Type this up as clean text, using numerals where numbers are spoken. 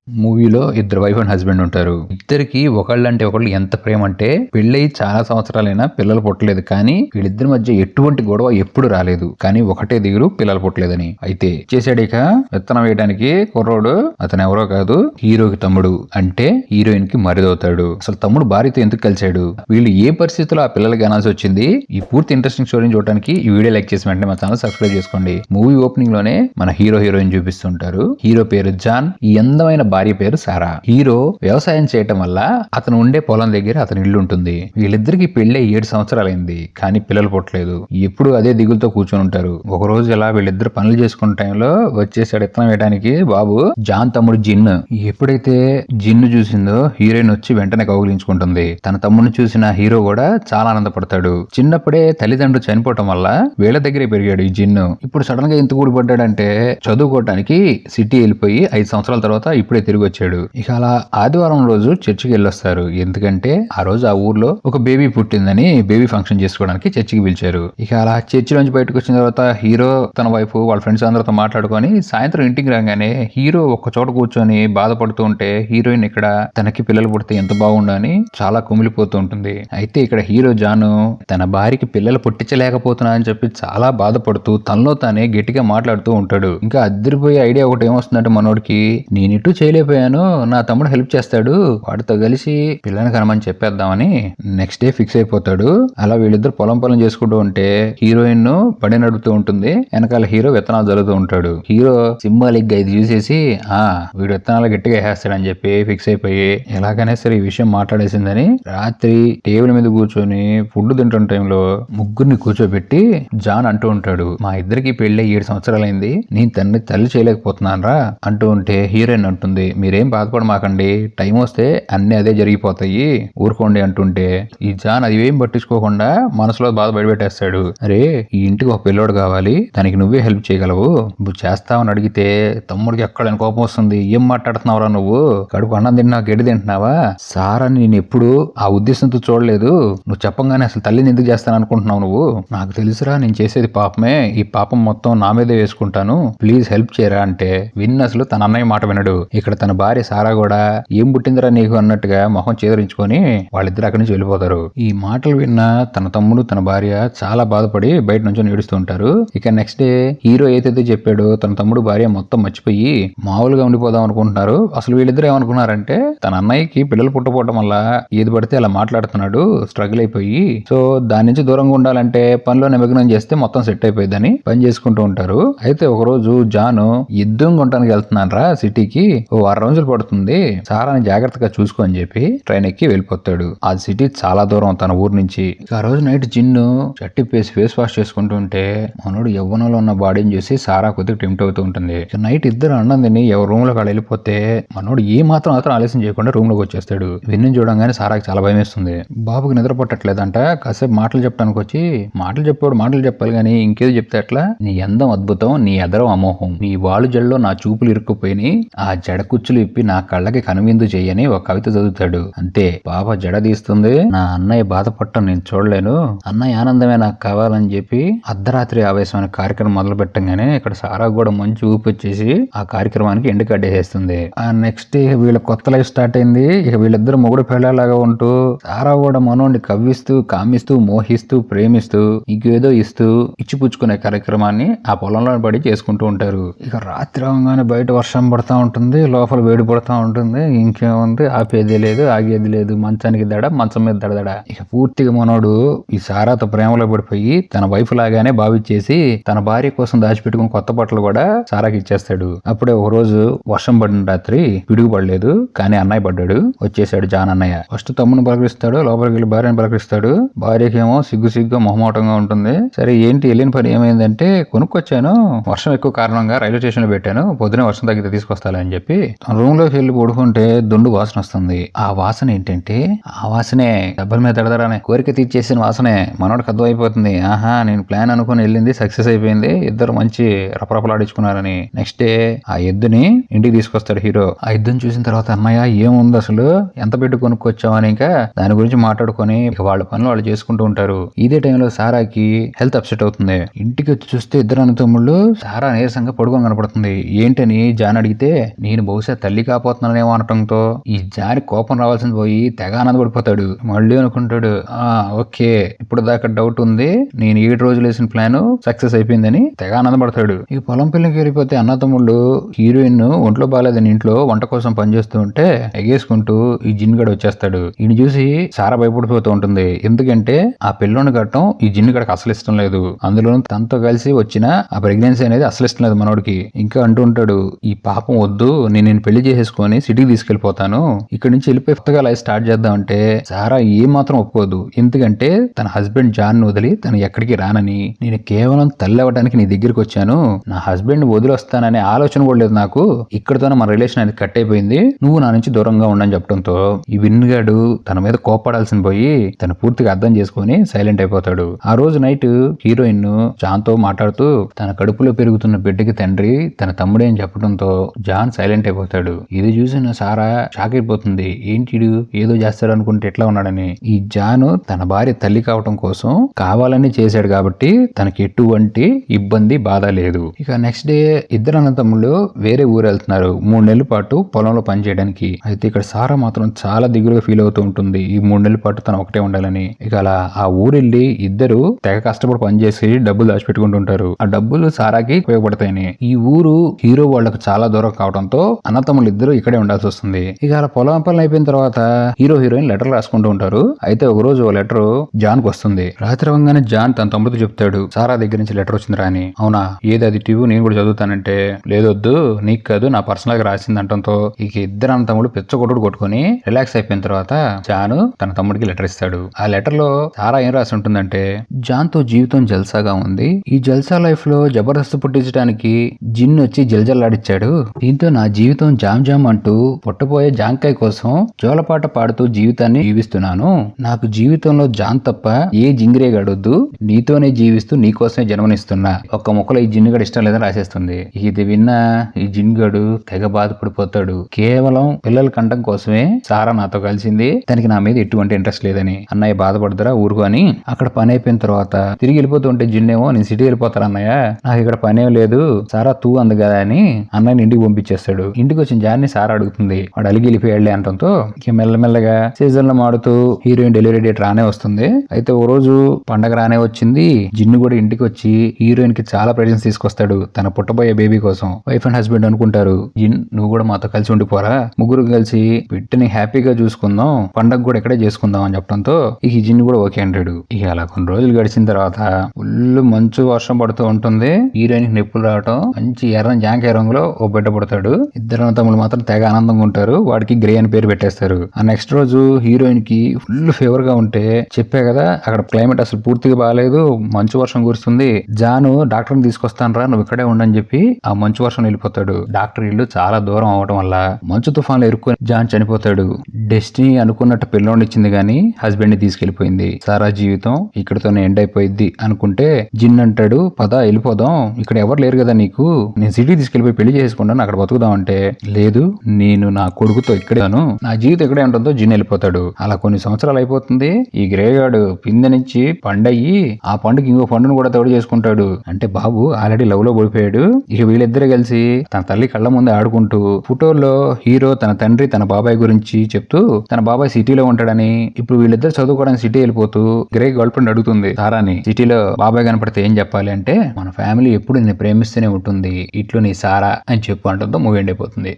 మూవీలో ఇద్దరు wife and husband ఉంటారు. ఇద్దరికి ఒకళ్ళంటే ఒకళ్ళు ఎంత ప్రేమ అంటే పెళ్ళయి చాలా సంవత్సరాలైనా పిల్లలు పుట్టలేదు. కానీ వీళ్ళిద్దరి మధ్య ఎటువంటి గొడవ ఎప్పుడు రాలేదు. కానీ ఒకటే దిగులు పిల్లలు పుట్టలేదని. అయితే చేసాడు ఇక విత్తనం వేయడానికి కుర్రోడు. అతను ఎవరో కాదు, హీరోకి తమ్ముడు. అంటే హీరోయిన్ కి మరిదవుతాడు. అసలు తమ్ముడు భార్యతో ఎందుకు కలిశాడు, వీళ్ళు ఏ పరిస్థితుల్లో ఆ పిల్లలకి అనాల్సి వచ్చింది, ఈ పూర్తి ఇంట్రెస్టింగ్ స్టోరీని చూడడానికి ఈ వీడియో లైక్ చేసి వెంటనే మా ఛానల్ సబ్స్క్రైబ్ చేసుకోండి. మూవీ ఓపెనింగ్ లోనే మన హీరోయిన్ చూపిస్తుంటారు. హీరో పేరు జాన్, ఈ అందమైన భార్య పేరు సారా. హీరో వ్యవసాయం చేయటం వల్ల అతను ఉండే పొలం దగ్గర అతని ఇల్లు ఉంటుంది. వీళ్ళిద్దరికి పెళ్లి 7 సంవత్సరాలైంది. కానీ పిల్లలు పుట్టలేదు. ఎప్పుడు అదే దిగులతో కూర్చొని ఉంటారు. ఒక రోజు ఇలా వీళ్ళిద్దరు పనులు చేసుకున్న టైంలో వచ్చేసాడు ఇత్తనం వేయడానికి బాబు, జాన్ తమ్ముడు జిన్. ఎప్పుడైతే జిన్ను చూసిందో హీరోయిన్ వచ్చి వెంటనే కౌగిలించుకుంటుంది. తన తమ్ముడిని చూసిన హీరో కూడా చాలా ఆనందపడతాడు. చిన్నప్పుడే తల్లిదండ్రులు చనిపోవటం వల్ల వీళ్ళ దగ్గరే పెరిగాడు ఈ జిన్ను. ఇప్పుడు సడన్ గా ఎంత కూడిపడ్డాడంటే చదువుకోవడానికి సిటీ వెళ్ళిపోయి 5 సంవత్సరాల తర్వాత ఇప్పుడే తిరిగి వచ్చాడు. ఇక అలా ఆదివారం రోజు చర్చికి వెళ్ళొస్తారు. ఎందుకంటే ఆ రోజు ఆ ఊర్లో ఒక బేబీ పుట్టిందని బేబీ ఫంక్షన్ చేసుకోవడానికి చర్చికి పిలిచారు. ఇక అలా చర్చి నుంచి బయటకు వచ్చిన తర్వాత హీరో తన వైఫ్ వాళ్ళ ఫ్రెండ్స్ అందరితో మాట్లాడుకొని సాయంత్రం ఇంటికి రాగానే హీరో ఒక చోట కూర్చొని బాధపడుతూ ఉంటే హీరోయిన్ ఇక్కడ తనకి పిల్లలు పుడితే ఎంత బాగుండని చాలా కుమిలిపోతూ ఉంటుంది. అయితే ఇక్కడ హీరో జాను తన భార్యకి పిల్లలు పుట్టించలేకపోతున్నా అని చెప్పి చాలా బాధపడుతూ తనలో తానే గట్టిగా మాట్లాడుతూ ఉంటాడు. ఇంకా అద్దరిపోయే ఐడియా ఒకటి ఏమొస్తుందంటే మనోడికి, నేను ఇటు చేయలేకపోయాను, నా తమ్ముడు హెల్ప్ చేస్తాడు, వాడితో కలిసి పిల్లని కనమని చెప్పేద్దామని నెక్స్ట్ డే ఫిక్స్ అయిపోతాడు. అలా వీళ్ళిద్దరు పొలం చేసుకుంటూ ఉంటే హీరోయిన్ పడి నడుపుతూ ఉంటుంది. వెనకాల హీరో విత్తనాలు జరుగుతూ ఉంటాడు. హీరో సింబాలిక్ గా ఇది చూసేసి వీడు విత్తనాలు గట్టిగా వేస్తాడని చెప్పి ఫిక్స్ అయిపోయి ఎలాగైనా సరే ఈ విషయం మాట్లాడేసిందని రాత్రి టేబుల్ మీద కూర్చొని ఫుడ్ తింటున్న టైంలో ముగ్గురిని కూర్చోబెట్టి జాన్ అంటూ ఉంటాడు, మా ఇద్దరికి పెళ్లి 7 సంవత్సరాలైంది, నేను తల్లి చేయలేకపోతున్నాను రా అంటూ ఉంటే హీరోయిన్ అంటుంది, మీరేం బాధపడమాకండి, టైం వస్తే అన్ని అదే జరిగిపోతాయి, ఊరుకోండి అంటుంటే ఈ జాన్ అది ఏం పట్టించుకోకుండా మనసులో బాధ బయటపెట్టేస్తాడు. అరే ఈ ఇంటికి ఒక పిల్లోడు కావాలి, దానికి నువ్వే హెల్ప్ చేయగలవు, నువ్వు చేస్తావని అడిగితే తమ్ముడికి ఎక్కడని కోపం వస్తుంది, ఏం మాట్లాడుతున్నావురా నువ్వు, కడుపు అన్నం తింటున్నావు గడ్డి తింటున్నావా, సారా నేను ఎప్పుడు ఆ ఉద్దేశంతో చూడలేదు, నువ్వు చెప్పంగానే అసలు తల్లిని ఎందుకు చేస్తాను అనుకుంటున్నావు నువ్వు, నాకు తెలుసురా నేను చేసేది పాపమే, ఈ పాపం మొత్తం నా మీదే వేసుకుంటాను, ప్లీజ్ హెల్ప్ చేయరా అంటే విన్ అసలు తన అన్నయ్య మాట వినడు. ఇక్కడ తన భార్య సారా కూడా ఏం పుట్టిందిరా నీకు అన్నట్టుగా మొహం చేదరించుకొని వాళ్ళిద్దరు అక్కడి నుంచి వెళ్ళిపోతారు. ఈ మాటలు విన్న తన తమ్ముడు తన భార్య చాలా బాధపడి బయట నుంచి ఏడుస్తూ ఉంటారు. ఇక నెక్స్ట్ డే హీరో ఏదైతే చెప్పాడో తన తమ్ముడు భార్య మొత్తం మర్చిపోయి మామూలుగా ఉండిపోదాం అనుకుంటున్నారు. అసలు వీళ్ళిద్దరు ఏమనుకున్నారంటే తన అన్నయ్యకి పిల్లలు పుట్టపోవడం వల్ల ఏది పడితే అలా మాట్లాడుతున్నాడు, స్ట్రగుల్ అయిపోయి, సో దాని నుంచి దూరంగా ఉండాలంటే పనిలో నిమగ్నం చేస్తే మొత్తం సెట్ అయిపోయిందని పని చేసుకుంటూ ఉంటారు. అయితే ఒక రోజు జాను యుద్ధం కొనడానికి వెళ్తున్నాను రా సిటీకి, ఓ 6 రోజులు పడుతుంది, సారాని జాగ్రత్తగా చూసుకో అని చెప్పి ట్రైన్ ఎక్కి వెళ్ళిపోతాడు. ఆ సిటీ చాలా దూరం తన ఊరు నుంచి. ఆ రోజు నైట్ జిన్ను చట్టిప్పేసి ఫేస్ వాష్ చేసుకుంటూ ఉంటే మనోడు యవ్వనంలో ఉన్న బాడీని చూసి సారా కొద్దిగా టెంప్ట్ అవుతూ ఉంటుంది. నైట్ ఇద్దరు అన్నం తిని ఎవరు రూమ్ లోకి వెళ్ళిపోతే మనోడు ఏ మాత్రం ఆలస్యం చేయకుండా రూమ్ లోకి వచ్చేస్తాడు. విన్ను చూడంగానే సారాకి చాలా భయం వేస్తుంది. బాబుకి నిద్ర పట్టట్లేదంట. కాసేపు మాటలు చెప్పడానికి వచ్చి మాటలు చెప్పాడు, మాటలు చెప్పాలి కానీ ఇంకేదో చెప్తే ఎట్లా, నీ అందం అద్భుతం, నీ ఎదరం అమోహం, నీ వాలు జడలో నా చూపులు ఇరుక్కుపోయి ఆ జడ కుచ్చులు ఇప్పి నా కళ్ళకి కనువిందు చెయ్యని ఒక కవిత చదువుతాడు. అంతే, పాప జడ తీస్తుంది, నా అన్నయ్య బాధపడటం నేను చూడలేను, అన్నయ్య ఆనందమే నాకు కావాలని చెప్పి అర్ధరాత్రి ఆవేశం అనే కార్యక్రమం మొదలు పెట్టంగానే ఇక్కడ సారా కూడా మంచి ఊపి వచ్చేసి ఆ కార్యక్రమానికి ఎండు కట్టేసేస్తుంది. ఆ నెక్స్ట్ డే వీళ్ళ కొత్త లైఫ్ స్టార్ట్ అయింది. ఇక వీళ్ళిద్దరు మొగుడు పెళ్ళలాగా ఉంటూ సారా కూడా మనోడిని కవ్విస్తూ కామిస్తూ మోహిస్తూ ప్రేమిస్తూ ఇంకేదో ఇస్తూ ఇచ్చిపుచ్చుకునే కార్యక్రమాన్ని ఆ పొలంలో పడి చేసుకుంటూ ఉంటారు. ఇక రాత్రి అవగానే బయట వర్షం పడతా ఉంటుంది, లోపల వేడి పడతా ఉంటుంది, ఇంకేముంది ఆపేది లేదు ఆగేది లేదు, మంచానికి దడ మంచం మీద దడదడ. ఇక పూర్తిగా మనోడు ఈ సారాతో ప్రేమలో పడిపోయి తన వైఫ్ లాగానే భావించేసి తన భార్య కోసం దాచిపెట్టుకుని కొత్త బట్టలు కూడా సారాకి ఇచ్చేస్తాడు. అప్పుడే ఒక రోజు వర్షం పడిన రాత్రి పిడుగు పడలేదు, కానీ అన్నయ్య పడ్డాడు. వచ్చేసాడు జాన్ అన్నయ్య. ఫస్ట్ తమ్ముని పలకరిస్తాడు, లోపలికి వెళ్ళి భార్యను పలకరిస్తాడు. భార్యకేమో సిగ్గు మొహమాటంగా ఉంటుంది. సరే ఏంటి వెళ్ళిన పని ఏమైందంటే, కొనుక్కొచ్చాను, వర్షం ఎక్కువ కారణంగా రైల్వే స్టేషన్ లో పెట్టాను, పొద్దునే వర్షం తగ్గితే తీసుకొస్తాను అని చెప్పి రూమ్ లోకి వెళ్ళి పడుకుంటే దొండు వాసన వస్తుంది. ఆ వాసన ఏంటంటే ఆ వాసనే డబ్బల మీద దడదరానే కోరిక తీర్చేసిన వాసనే. మనోడికి అర్థం అయిపోతుంది, ఆహా నేను ప్లాన్ అనుకుని వెళ్ళింది సక్సెస్ అయిపోయింది, ఇద్దరు మంచి రపరపలాడించుకున్నారని. నెక్స్ట్ డే ఆ ఎద్దుని ఇంటికి తీసుకొస్తాడు హీరో. ఆ ఎద్దుని చూసిన తర్వాత అన్నయ్య ఏముంది అసలు, ఎంత పెట్టి కొనుక్కొచ్చామని ఇంకా దాని గురించి మాట్లాడుకొని వాళ్ళ పనులు వాళ్ళు చేసుకుంటూ ఉంటారు. ఇదే టైంలో సారాకి హెల్త్ అప్సెట్ అవుతుంది. ఇంటికి వచ్చి చూస్తే ఇద్దరు అన్న తమ్ముళ్ళు సారా నీరసంగా పడుకొని కనపడుతుంది. ఏంటని జాన్ అడిగితే, నేను బహుశా తల్లి కాపోతున్నానేమో అనటంతో ఈ జారి కోపం రావాల్సింది పోయి తెగ ఆనందపడిపోతాడు. మళ్ళీ అనుకుంటాడు, ఓకే ఇప్పుడు దాకా డౌట్ ఉంది, నేను 7 రోజులు వేసిన ప్లాన్ సక్సెస్ అయిపోయిందని తెగ ఆనందపడతాడు. ఈ పొలం పిల్లకి వెళ్ళిపోతే అన్నతమ్ముళ్ళు హీరోయిన్ ఒంట్లో బాగాలేదని ఇంట్లో వంట కోసం పనిచేస్తూ ఉంటే ఎగేసుకుంటూ ఈ జిన్ గడు వచ్చేస్తాడు. ఈయన చూసి సారా భయపడిపోతూ ఉంటుంది. ఎందుకంటే ఆ పిల్లోని కట్టడం ఈ జిన్ గడికి అసలు ఇష్టం లేదు. అందులో తనతో కలిసి వచ్చిన ఆ ప్రెగ్నెన్సీ అనేది అసలు ఇష్టం లేదు మనోడికి. ఇంకా అంటూ ఉంటాడు, ఈ పాపం వద్దు, నేను పెళ్లి చేసేసుకొని సిటీకి తీసుకెళ్లిపోతాను, ఇక్కడ నుంచి వెళ్ళిపోయి కొత్తగా లైఫ్ స్టార్ట్ చేద్దాం అంటే సారా ఏ మాత్రం ఒప్పుకోదు. ఎందుకంటే తన హస్బెండ్ జాన్ ను వదిలి తను ఎక్కడికి రానని, నేను కేవలం తల్లి అవ్వడానికి నీ దగ్గరికి వచ్చాను, నా హస్బెండ్ వదిలి వస్తాననే ఆలోచన కూడా లేదు నాకు, ఇక్కడతోనే మన రిలేషన్ అనేది కట్ అయిపోయింది, నువ్వు నా నుంచి దూరంగా ఉండని చెప్పడంతో ఈ విన్గాడు తన మీద కోపడాల్సిన పోయి తను పూర్తిగా అర్థం చేసుకుని సైలెంట్ అయిపోతాడు. ఆ రోజు నైట్ హీరోయిన్ జాన్ తో మాట్లాడుతూ తన కడుపులో పెరుగుతున్న బిడ్డకి తండ్రి తన తమ్ముడే అని చెప్పడంతో జాన్ సైలెంట్ అయిపోతాడు. ఇది చూసిన సారా షాక్ అయిపోతుంది. ఏంటిడు ఏదో చేస్తాడు అనుకుంటే ఎట్లా ఉన్నాడని. ఈ జాన్ తన భార్య తల్లి కావటం కోసం కావాలని చేశాడు కాబట్టి తనకి ఎటువంటి ఇబ్బంది బాధ లేదు. ఇక నెక్స్ట్ డే ఇద్దరు అన్నతమ్ముళ్ళు వేరే ఊరు వెళ్తున్నారు 3 నెలల పాటు పొలంలో పనిచేయడానికి. అయితే ఇక్కడ సారా మాత్రం చాలా దిగులుగా ఫీల్ అవుతూ ఉంటుంది. ఈ 3 నెలల పాటు తను ఒకటే ఉండాలని. ఇక అలా ఆ ఊరెళ్ళి ఇద్దరు తెగ కష్టపడి పనిచేసి డబ్బులు దాచిపెట్టుకుంటుంటారు. ఆ డబ్బులు సారాకి ఉపయోగపడతాయని. ఈ ఊరు హీరో వాళ్ళకు చాలా దూరం కావడంతో అన్నతమ్ముళ్ళు ఇద్దరు ఇక్కడే ఉండాల్సి వస్తుంది. ఇక అలా పొలం పనులు అయిపోయిన తర్వాత హీరోయిన్ లెటర్లు రాసుకుంటూ ఉంటారు. అయితే ఒక రోజు లెటర్ జాన్ కు వస్తుంది. రాత్రి అవ్వగానే జాన్ తన తమ్ముడితో చెప్తాడు, సారా దగ్గర నుంచి లెటర్ వచ్చిందిరా అని. అవునా, ఏది అది టీవీ నేను కూడా చదువుతానంటే, లేదొద్దు నీకు కాదు నా పర్సనల్ గా రాసింది అంటంతో ఇక ఇద్దరు అన్న తమ్ముడు పెచ్చ కొట్టుకొని రిలాక్స్ అయిపోయిన తర్వాత జాన్ తన తమ్ముడికి లెటర్ ఇస్తాడు. ఆ లెటర్ లో సారా ఏం రాసి ఉంటుందంటే, జాన్ తో జీవితం జల్సాగా ఉంది, ఈ జల్సా లైఫ్ లో జబర్దస్త్ పుట్టించడానికి జిన్ వచ్చి జల్జల్లాడిచ్చాడు, దీంతో నా జీవితం జామ్ జామ్ అంటూ పుట్టపోయే జాంకాయ కోసం జోలపాట పాడుతూ జీవితాన్ని జీవిస్తున్నాను, నాకు జీవితంలో జాన్ తప్ప ఏ జింగిరే గడొద్దు, నీతోనే జీవిస్తూ నీకోసమే జన్మనిస్తున్నా, ఒక్క ముక్కలో ఈ జిన్నుగడు ఇష్టం లేదని రాసేస్తుంది. ఇది విన్న ఈ జిన్గడు తెగ బాధపడిపోతాడు. కేవలం పిల్లల కంటం కోసమే సారా నాతో కలిసింది, తనకి నా మీద ఎటువంటి ఇంట్రెస్ట్ లేదని. అన్నయ్య బాధపడతారా ఊరుకు అని. అక్కడ పని అయిపోయిన తర్వాత తిరిగి వెళ్ళిపోతుంటే జిన్నేమో నేను సిటీ వెళ్ళిపోతాను అన్నయ్య, నాకు ఇక్కడ పనేం లేదు, సారా తూ అంది కదా అని అన్నయ్యని ఇంటికి పంపించేస్తాడు. ఇంటికి వచ్చిన జాన్ని సారా అడుగుతుంది. వాడు అలిగి వెళ్ళిపోయాడులే అంటంతో ఇక మెల్లమెల్లగా సీజన్ లో మాడుతూ హీరోయిన్ డెలివరీ డేట్ రానే వస్తుంది. అయితే ఓ రోజు పండగ రానే వచ్చింది. జిన్ను కూడా ఇంటికి వచ్చి హీరోయిన్ కి చాలా ప్రెజెంట్స్ తీసుకొస్తాడు తన పుట్టబోయే బేబీ కోసం. వైఫ్ అండ్ హస్బెండ్ అనుకుంటారు, జిన్ నువ్వు కూడా మాతో కలిసి ఉండిపోరా, ముగ్గురు కలిసి బిడ్డని హ్యాపీగా చూసుకుందాం, పండగ కూడా ఎక్కడే చేసుకుందాం అని చెప్పడంతో ఈ జిన్ కూడా ఓకే అంటాడు. ఇక అలా కొన్ని రోజులు గడిచిన తర్వాత ఫుల్ మంచు వర్షం పడుతూ ఉంటుంది. హీరోయిన్ కి నొప్పులు రావటం, మంచి ఎర్రని జాంకాయ రంగులో ఓ బిడ్డ పుడతాడు. ఇద్దరు తమ్ముళ్ళు మాత్రం తెగ ఆనందంగా ఉంటారు. వాడికి గ్రే అని పేరు పెట్టేస్తారు. ఆ నెక్స్ట్ రోజు హీరోయిన్ కి ఫుల్ ఫీవర్ గా ఉంటే చెప్పే కదా అక్కడ క్లైమేట్ అసలు పూర్తిగా బాగాలేదు, మంచు వర్షం కురుస్తుంది, జాను డాక్టర్ ని తీసుకొస్తాను రా నువ్వు ఇక్కడే ఉండని చెప్పి ఆ మంచు వర్షం వెళ్ళిపోతాడు. డాక్టర్ ఇల్లు చాలా దూరం అవడం వల్ల మంచు తుఫాన్లో ఇరుక్కుని జాన్ చనిపోతాడు. డెస్టినీ అనుకున్నట్టు పిల్లోని ఇచ్చింది గానీ హస్బెండ్ ని తీసుకెళ్లిపోయింది. సారా జీవితం ఇక్కడతోనే ఎండ్ అయిపోయింది అనుకుంటే జిన్ అంటాడు, పద వెళ్ళిపోదాం, ఇక్కడ ఎవరు లేరు కదా నీకు, నేను సిటీ తీసుకెళ్లిపోయి పెళ్లి చేసుకుంటాను, అక్కడ బతుకుదాం అంటే, లేదు నేను నా కొడుకుతో ఇక్కడేను, నా జీవితం ఇక్కడే ఉంటుందో జిన్ వెళ్ళిపోతాడు. అలా కొన్ని సంవత్సరాలు అయిపోతుంది. ఈ గ్రేగాడు పిందె నుంచి పండయ్యి ఆ పండుగ ఇంకో పండును కూడా తోడు చేసుకుంటాడు. అంటే బాబు ఆల్రెడీ లవ్ లో పడిపోయాడు. ఇక వీళ్ళిద్దరు కలిసి తన తల్లి కళ్ళ ముందే ఆడుకుంటూ ఫోటోల్లో హీరో తన తండ్రి తన బాబాయ్ గురించి చెప్తూ తన బాబాయ్ సిటీలో ఉంటాడని, ఇప్పుడు వీళ్ళిద్దరు చదువుకోవడానికి సిటీ వెళ్ళిపోతూ గ్రే గర్ల్ ఫ్రెండ్ అడుగుతుంది సారాని, సిటీలో బాబాయ్ కనపడితే ఏం చెప్పాలి అంటే, మన ఫ్యామిలీ ఎప్పుడు నిన్ను ప్రేమిస్తూనే ఉంటుంది, ఇట్లు నీ సారా అని చెప్పు అంటుందో మూవీ ఎండ్ అయిపోతుంది.